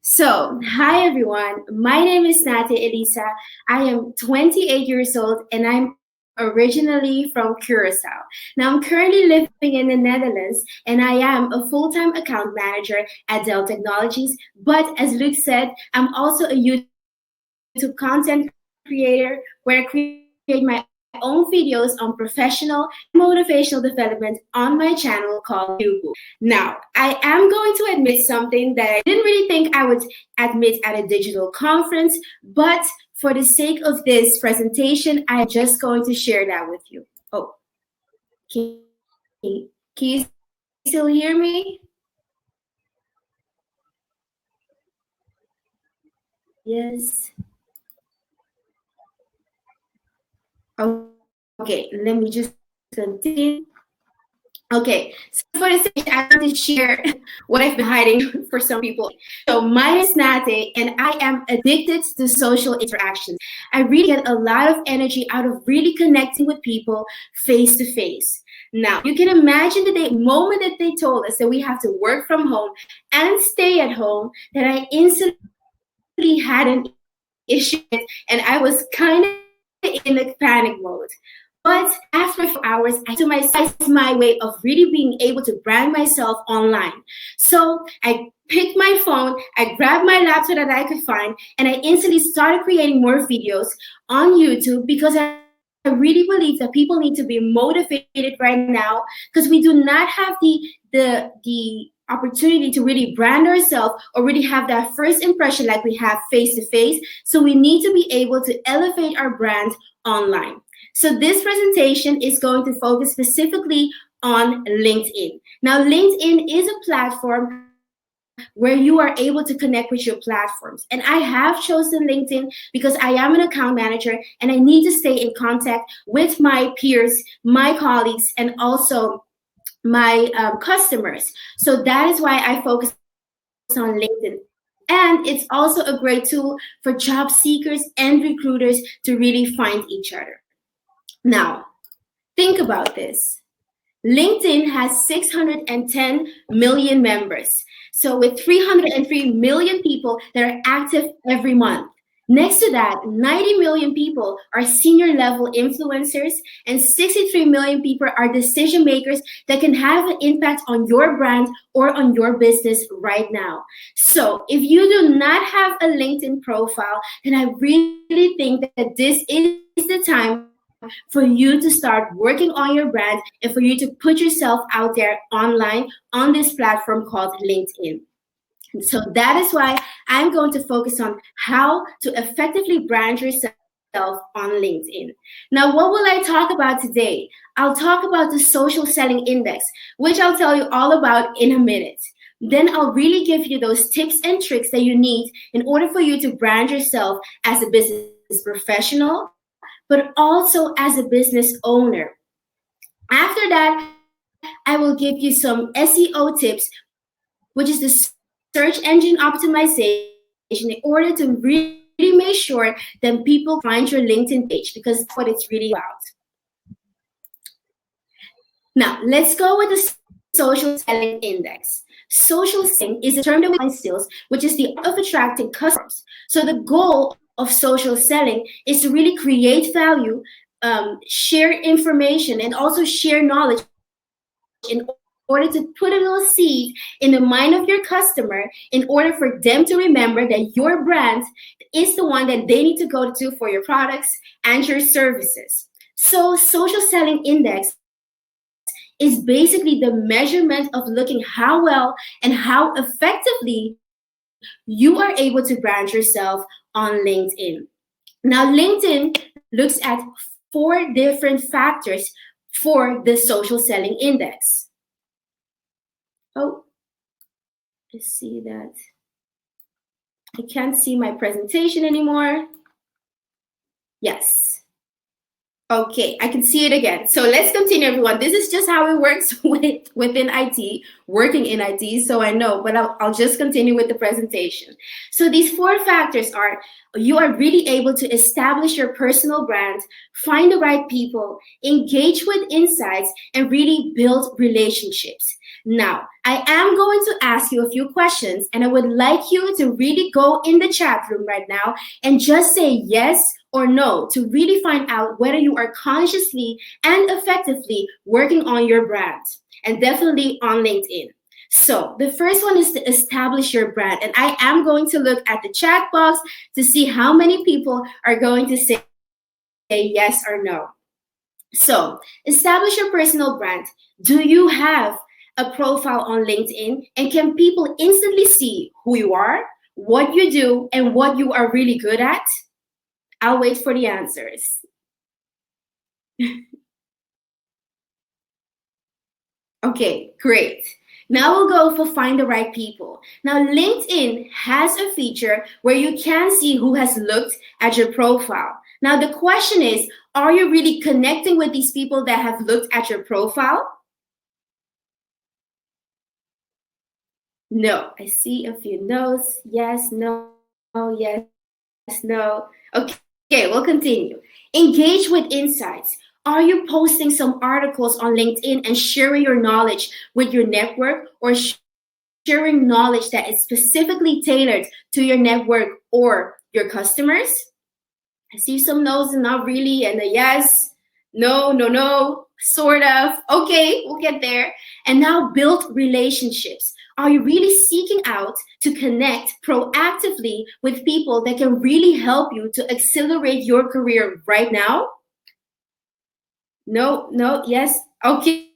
Hi everyone. My name is Tsnatee Elisa. I am 28 years old and I'm originally from Curacao. Now, I'm currently living in the Netherlands and I am a full time account manager at Dell Technologies. But as Luke said, I'm also a YouTube content creator where I create my own videos on professional and motivational development on my channel called Yubu. Now, I am going to admit something that I didn't really think I would admit at a digital conference, but for the sake of this presentation, I am just going to share that with you. Oh, can you still hear me? Yes. Okay, let me just continue. Okay, so for this stage, I want to share what I've been hiding for some people. So my name is Nate, and I am addicted to social interactions. I really get a lot of energy out of really connecting with people face to face. Now, you can imagine the moment that they told us that we have to work from home and stay at home, that I instantly had an issue with, and I was kind of in a panic mode. But after a few hours, I to myself, this is my way of really being able to brand myself online. So I picked my phone, I grabbed my laptop that I could find, and I instantly started creating more videos on YouTube because I really believe that people need to be motivated right now because we do not have the opportunity to really brand ourselves or really have that first impression like we have face to face. So we need to be able to elevate our brand online. So this presentation is going to focus specifically on LinkedIn. Now, LinkedIn is a platform where you are able to connect with your platforms. And I have chosen LinkedIn because I am an account manager and I need to stay in contact with my peers, my colleagues, and also my customers. So that is why I focus on LinkedIn. And it's also a great tool for job seekers and recruiters to really find each other. Now, think about this. LinkedIn has 610 million members. So, with 303 million people that are active every month. Next to that, 90 million people are senior level influencers, and 63 million people are decision makers that can have an impact on your brand or on your business right now. So, if you do not have a LinkedIn profile, then I really think that this is the time for you to start working on your brand and for you to put yourself out there online on this platform called LinkedIn. So that is why I'm going to focus on how to effectively brand yourself on LinkedIn. Now, what will I talk about today? I'll talk about the social selling index, which I'll tell you all about in a minute. Then I'll really give you those tips and tricks that you need in order for you to brand yourself as a business professional, but also as a business owner. After that, I will give you some SEO tips, which is the search engine optimization, in order to really make sure that people find your LinkedIn page because that's what it's really about. Now, let's go with the social selling index. Social selling is a term that we use in sales, which is the art of attracting customers. So the goal of social selling is to really create value, share information, and also share knowledge in order to put a little seed in the mind of your customer in order for them to remember that your brand is the one that they need to go to for your products and your services. So social selling index is basically the measurement of looking how well and how effectively you are able to brand yourself on LinkedIn. Now, LinkedIn looks at 4 different factors for the social selling index. Oh, I see that. I can't see my presentation anymore. Yes. Okay, I can see it again. So let's continue, everyone. This is just how it works within IT, working in IT, so I know, but I'll just continue with the presentation. So these 4 factors are: you are really able to establish your personal brand, find the right people, engage with insights, and really build relationships. Now, I am going to ask you a few questions, and I would like you to really go in the chat room right now and just say yes or no to really find out whether you are consciously and effectively working on your brand, and definitely on LinkedIn. So the first one is to establish your brand. And I am going to look at the chat box to see how many people are going to say yes or no. So establish your personal brand. Do you have a profile on LinkedIn? And can people instantly see who you are, what you do, and what you are really good at? I'll wait for the answers. Okay, great. Now we'll go for find the right people. Now LinkedIn has a feature where you can see who has looked at your profile. Now the question is, are you really connecting with these people that have looked at your profile? No. I see a few no's. Yes, no, yes, no. Okay, we'll continue. Engage with insights. Are you posting some articles on LinkedIn and sharing your knowledge with your network, or sharing knowledge that is specifically tailored to your network or your customers? I see some no's and not really, and a yes, no, sort of. Okay, we'll get there. And now build relationships. Are you really seeking out to connect proactively with people that can really help you to accelerate your career right now? No, yes. Okay.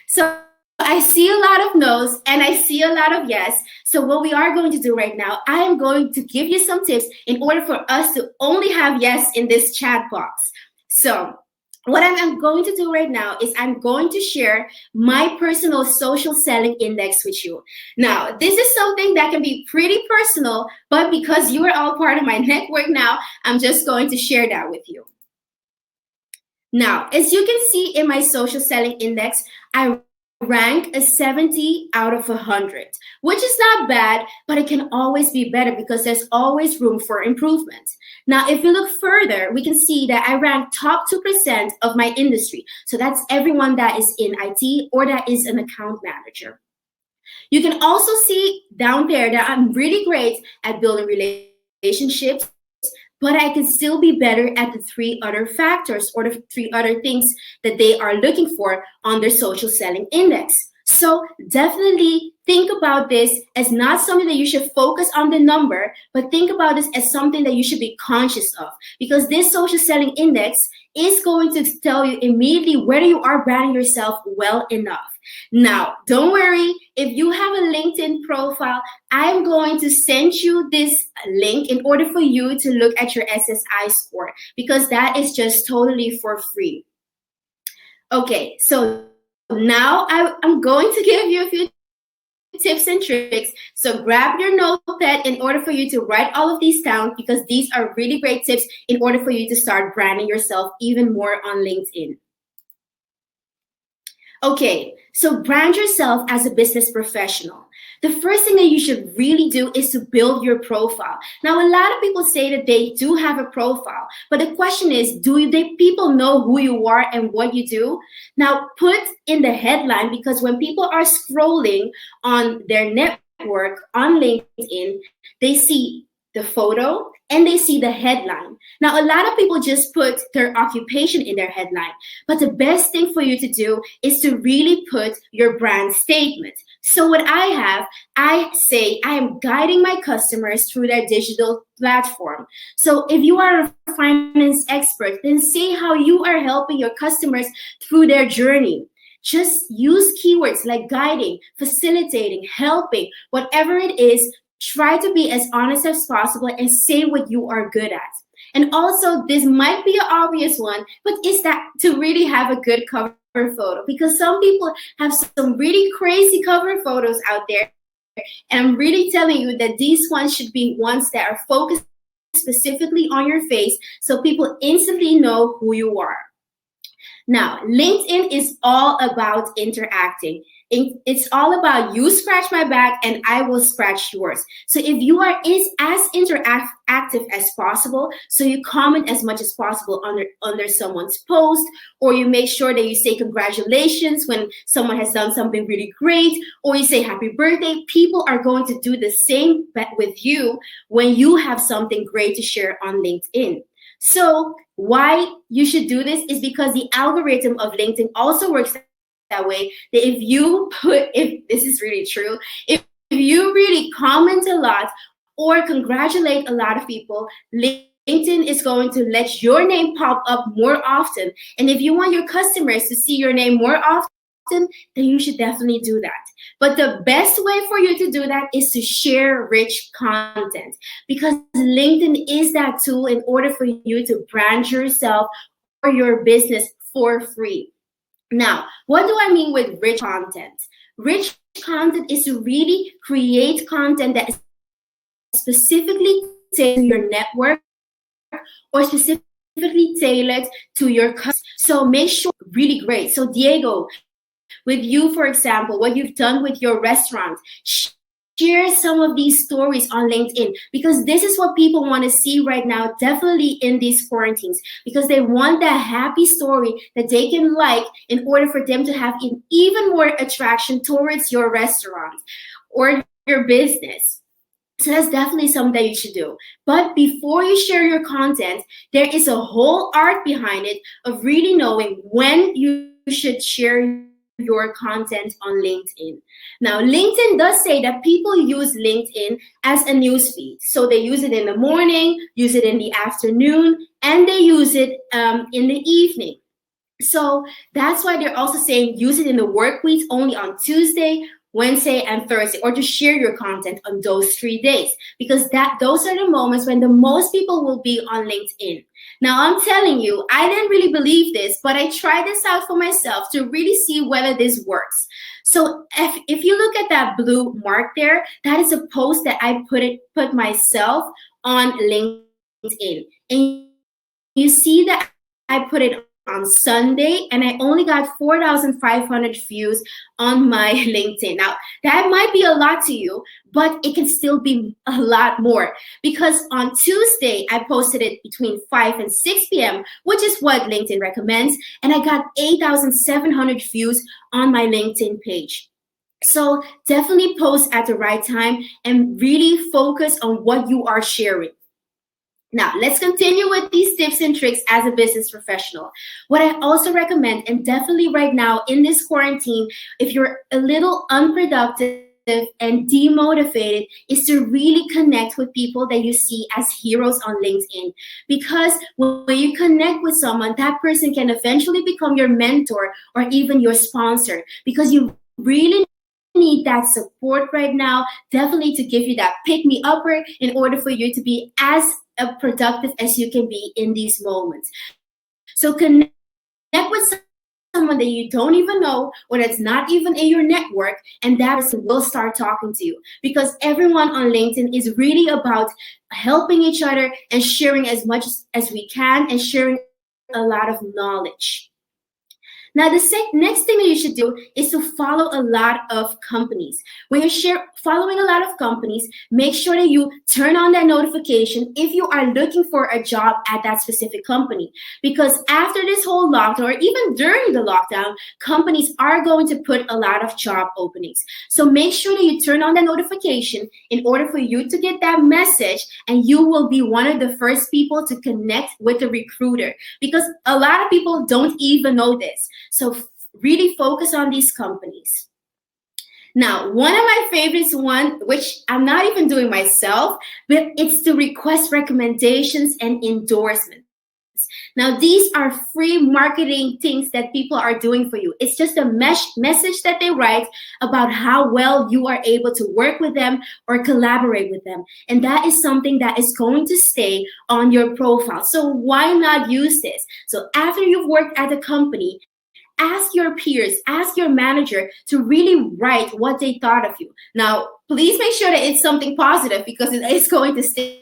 So I see a lot of no's and I see a lot of yes. So what we are going to do right now, I am going to give you some tips in order for us to only have yes in this chat box. So what I'm going to do right now is I'm going to share my personal social selling index with you. Now, this is something that can be pretty personal, but because you are all part of my network now, I'm just going to share that with you. Now, as you can see in my social selling index, I rank a 70 out of 100, which is not bad, but it can always be better because there's always room for improvement. Now, if you look further, we can see that I rank top 2% of my industry. So that's everyone that is in IT or that is an account manager. You can also see down there that I'm really great at building relationships, but I can still be better at the 3 other factors or the 3 other things that they are looking for on their social selling index. So definitely think about this as not something that you should focus on the number, but think about this as something that you should be conscious of, because this social selling index is going to tell you immediately whether you are branding yourself well enough. Now, don't worry, if you have a LinkedIn profile, I'm going to send you this link in order for you to look at your SSI score, because that is just totally for free. Okay, so now I'm going to give you a few tips and tricks. So grab your notepad in order for you to write all of these down, because these are really great tips in order for you to start branding yourself even more on LinkedIn. Okay, so brand yourself as a business professional. The first thing that you should really do is to build your profile. Now, a lot of people say that they do have a profile, but the question is, people know who you are and what you do? Now, put in the headline, because when people are scrolling on their network on LinkedIn, they see the photo and they see the headline. Now, a lot of people just put their occupation in their headline, but the best thing for you to do is to really put your brand statement. So what I say I am guiding my customers through their digital platform. So if you are a finance expert, then say how you are helping your customers through their journey. Just use keywords like guiding, facilitating, helping, whatever it is. Try to be as honest as possible and say what you are good at. And also, this might be an obvious one, but is that to really have a good cover photo? Because some people have some really crazy cover photos out there. And I'm really telling you that these ones should be ones that are focused specifically on your face, so people instantly know who you are. Now, LinkedIn is all about interacting. It's all about you scratch my back and I will scratch yours. So if you are is as interactive as possible, so you comment as much as possible under someone's post, or you make sure that you say congratulations when someone has done something really great, or you say happy birthday, people are going to do the same with you when you have something great to share on LinkedIn. So why you should do this is because the algorithm of LinkedIn also works that way, that if this is really true, if you really comment a lot or congratulate a lot of people, LinkedIn is going to let your name pop up more often. And if you want your customers to see your name more often, then you should definitely do that. But the best way for you to do that is to share rich content, because LinkedIn is that tool in order for you to brand yourself or your business for free. Now, what do I mean with rich content? Rich content is to really create content that is specifically tailored to your network or specifically tailored to your customers. So make sure really great. So Diego, with you, for example, what you've done with your restaurant, share some of these stories on LinkedIn, because this is what people want to see right now, definitely in these quarantines, because they want that happy story that they can like in order for them to have even more attraction towards your restaurant or your business. So that's definitely something that you should do. But before you share your content, there is a whole art behind it of really knowing when you should share your content on LinkedIn. Now, LinkedIn does say that people use LinkedIn as a newsfeed. So they use it in the morning, use it in the afternoon, and they use it in the evening. So that's why they're also saying use it in the work weeks only on Tuesday, Wednesday, and Thursday, or to share your content on those 3 days, because those are the moments when the most people will be on LinkedIn. Now, I'm telling you, I didn't really believe this, but I tried this out for myself to really see whether this works. So if you look at that blue mark there, that is a post that I put myself on LinkedIn. And you see that I put it on Sunday, and I only got 4,500 views on my LinkedIn. Now, that might be a lot to you, but it can still be a lot more, because on Tuesday, I posted it between 5 and 6 p.m., which is what LinkedIn recommends, and I got 8,700 views on my LinkedIn page. So definitely post at the right time and really focus on what you are sharing. Now, let's continue with these tips and tricks as a business professional. What I also recommend, and definitely right now in this quarantine, if you're a little unproductive and demotivated, is to really connect with people that you see as heroes on LinkedIn. Because when you connect with someone, that person can eventually become your mentor or even your sponsor, because you really need that support right now, definitely to give you that pick-me-upper in order for you to be as productive as you can be in these moments. So connect with someone that you don't even know or that's not even in your network, and that person will start talking to you, because everyone on LinkedIn is really about helping each other and sharing as much as we can and sharing a lot of knowledge. Now, the next thing that you should do is to follow a lot of companies. When you're following a lot of companies, make sure that you turn on that notification if you are looking for a job at that specific company. Because after this whole lockdown, or even during the lockdown, companies are going to put a lot of job openings. So make sure that you turn on that notification in order for you to get that message, and you will be one of the first people to connect with the recruiter. Because a lot of people don't even know this. So really focus on these companies. Now, one of my favorites, which I'm not even doing myself, but it's to request recommendations and endorsements. Now, these are free marketing things that people are doing for you. It's just a message that they write about how well you are able to work with them or collaborate with them. And that is something that is going to stay on your profile. So why not use this? So after you've worked at a company, ask your peers, ask your manager to really write what they thought of you. Now, please make sure that it's something positive, because it is going to stay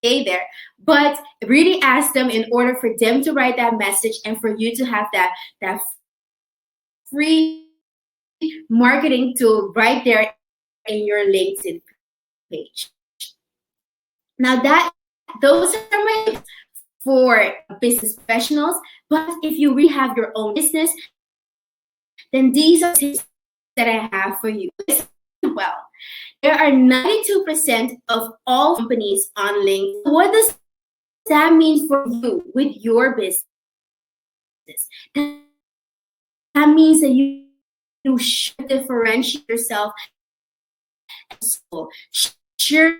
there. But really ask them in order for them to write that message and for you to have that free marketing tool right there in your LinkedIn page. Now those are my tips for business professionals. But if you really have your own business, then these are tips that I have for you. Listen well. There are 92% of all companies on LinkedIn. What does that mean for you with your business? That means that you should differentiate yourself and share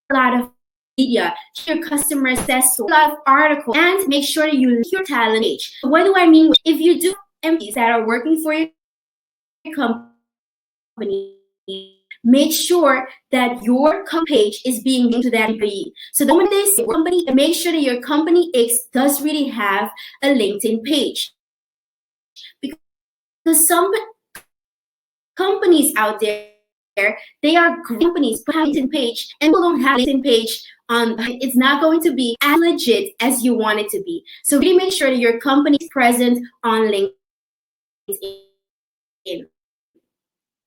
a lot of media, share customer success, a lot of articles, and make sure that you link your talent page. What do I mean? If you do employees that are working for your company, make sure that your company page is being linked to that employee. So the moment they say company, make sure that your company X does really have a LinkedIn page. Because some companies out there, they are companies but have a LinkedIn page, and people don't have a LinkedIn page on. It's not going to be as legit as you want it to be. So really make sure that your company is present on LinkedIn.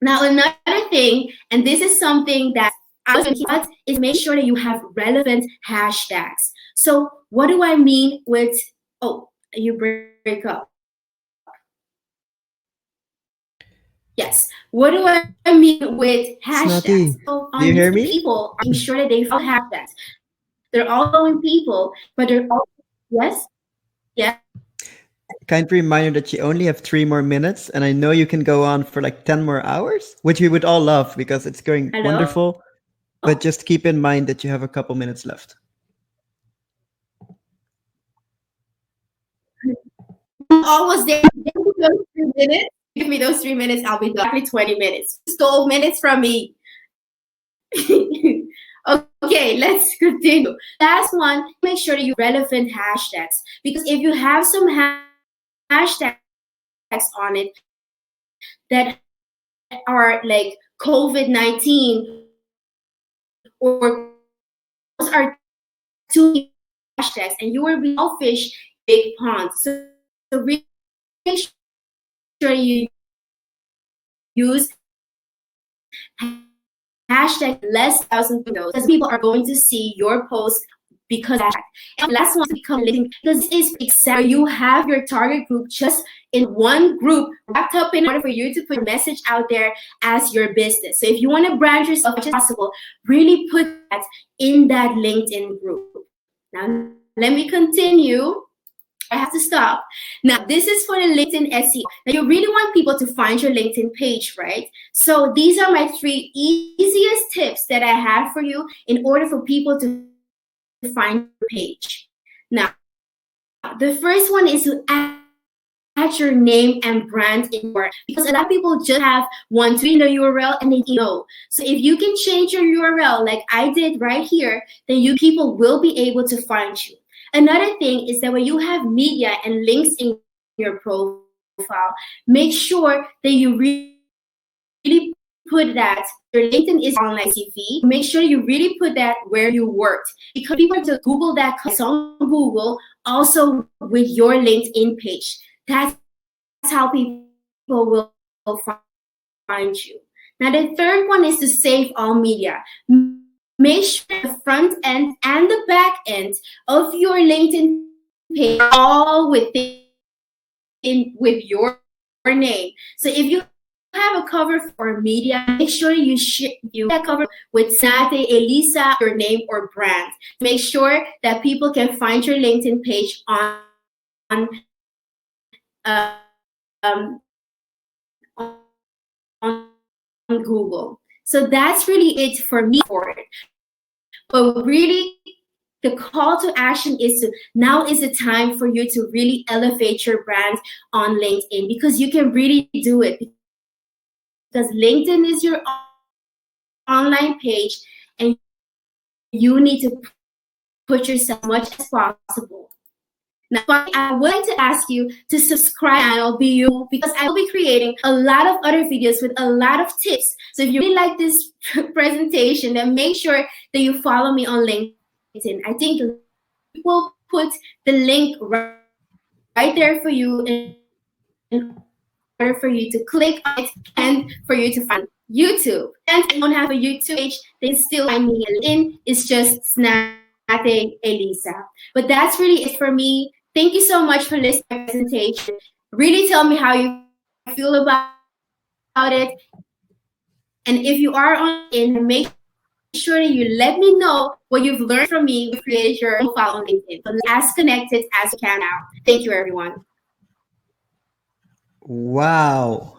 Now another thing, and this is something that I was thinking about, is make sure that you have relevant hashtags. So what do I mean with? Oh, you break up. Yes. What do I mean with hashtags? Tsnatee, So do you hear me? people are making sure that they follow hashtags. They're all following people, but they're all yes, yes. Kind reminder that you only have 3 more minutes, and I know you can go on for like 10 more hours, which we would all love because it's going Hello. wonderful. But just keep in mind that you have a couple minutes left. Almost there. Give me those 3 minutes. Give me those 3 minutes. I'll be done. Exactly 20 minutes. You stole minutes from me. Okay, let's continue. Last one, make sure that you relevant hashtags, because if you have some hashtags on it that are like COVID-19 or those are too many hashtags, and you will be all fish big ponds. So really make sure you use hashtag less thousand those, because people are going to see your post because of that. And last one to become LinkedIn, because this is exactly you have your target group just in one group wrapped up in order for you to put a message out there as your business. So if you want to brand yourself as much as possible, really put that in that LinkedIn group. Now let me continue. I have to stop. Now, this is for the LinkedIn SEO. Now, you really want people to find your LinkedIn page, right? So these are my 3 easiest tips that I have for you in order for people to find your page. Now, the first one is to add your name and brand in your, because a lot of people just have one to in the URL and they know. So if you can change your URL like I did right here, then you people will be able to find you. Another thing is that when you have media and links in your profile, make sure that you really put that your LinkedIn is online CV. Make sure you really put that where you worked, because people to Google that on Google also with your LinkedIn page. That's how people will find you. Now the third one is to save all media. Make sure the front end and the back end of your LinkedIn page are all with your name. So if you have a cover for media, make sure you that cover with Tsnatee Elisa, your name or brand. Make sure that people can find your LinkedIn page on um, on Google. So that's really it for me for it. But really, the call to action is to now is the time for you to really elevate your brand on LinkedIn, because you can really do it. Because LinkedIn is your online page, and you need to put yourself as much as possible. Now, I would like to ask you to subscribe to my channel, because I will be creating a lot of other videos with a lot of tips. So if you really like this presentation, then make sure that you follow me on LinkedIn. I think we'll put the link right there for you, and order for you to click on it and for you to find YouTube. And if you don't have a YouTube page, then still find me in. It's just Tsnatee Elisa. But that's really it for me. Thank you so much for listening to my presentation. Really tell me how you feel about it. And if you are on LinkedIn, make sure that you let me know what you've learned from me when you created your profile on LinkedIn. So let's stay as connected as we can now. Thank you, everyone. Wow.